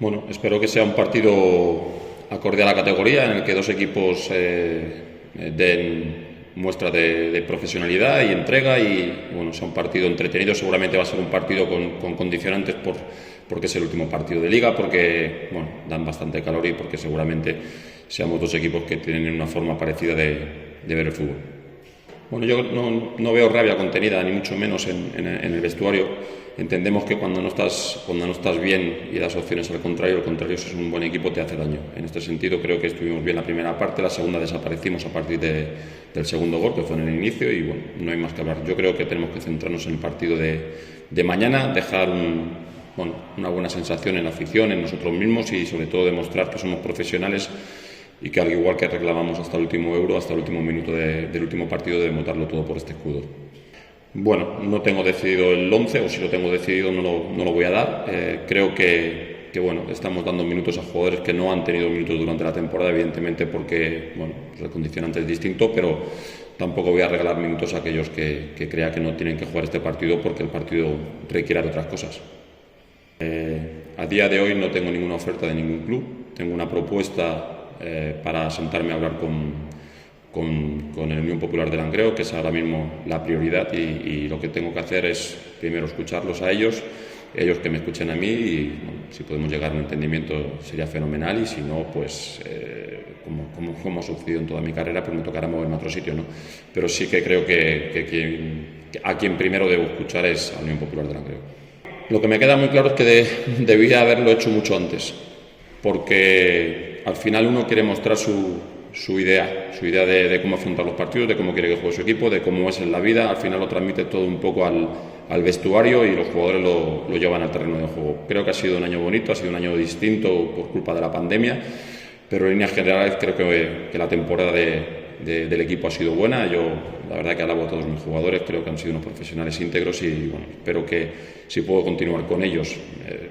Bueno, espero que sea un partido acorde a la categoría en el que dos equipos den muestra de profesionalidad y entrega y bueno, sea un partido entretenido. Seguramente va a ser un partido con condicionantes porque es el último partido de liga, porque bueno, dan bastante calor y porque seguramente seamos dos equipos que tienen una forma parecida de ver el fútbol. Bueno, yo no veo rabia contenida, ni mucho menos en el vestuario. Entendemos que cuando no estás bien y das opciones al contrario, si es un buen equipo te hace daño. En este sentido creo que estuvimos bien la primera parte, la segunda desaparecimos a partir del segundo gol, que fue en el inicio, y bueno, no hay más que hablar. Yo creo que tenemos que centrarnos en el partido de mañana, dejar una buena sensación en la afición, en nosotros mismos y sobre todo demostrar que somos profesionales y que al igual que reclamamos hasta el último euro, hasta el último minuto del último partido, debemos darlo todo por este escudo. Bueno, no tengo decidido el 11, o si lo tengo decidido no lo voy a dar. Creo que bueno, estamos dando minutos a jugadores que no han tenido minutos durante la temporada, evidentemente porque bueno, pues el condicionante es distinto, pero tampoco voy a regalar minutos a aquellos que crea que no tienen que jugar este partido porque el partido requiere otras cosas. A día de hoy no tengo ninguna oferta de ningún club, tengo una propuesta para sentarme a hablar con el Unión Popular de Langreo, que es ahora mismo la prioridad y lo que tengo que hacer es primero escucharlos a ellos que me escuchen a mí y bueno, si podemos llegar a un entendimiento sería fenomenal y si no, pues como ha sucedido en toda mi carrera, pues me tocará moverme a otro sitio, ¿no? Pero sí que creo que a quien primero debo escuchar es a la Unión Popular de Langreo. Lo que me queda muy claro es que debía haberlo hecho mucho antes, porque al final uno quiere mostrar su idea de cómo afrontar los partidos, de cómo quiere que juegue su equipo, de cómo es en la vida. Al final lo transmite todo un poco al vestuario y los jugadores lo llevan al terreno de juego. Creo que ha sido un año bonito, ha sido un año distinto por culpa de la pandemia, pero en líneas generales creo que la temporada del equipo ha sido buena. Yo la verdad que alabo a todos mis jugadores, creo que han sido unos profesionales íntegros y bueno, espero que si puedo continuar con ellos,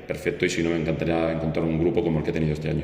perfecto, y si no me encantaría encontrar un grupo como el que he tenido este año.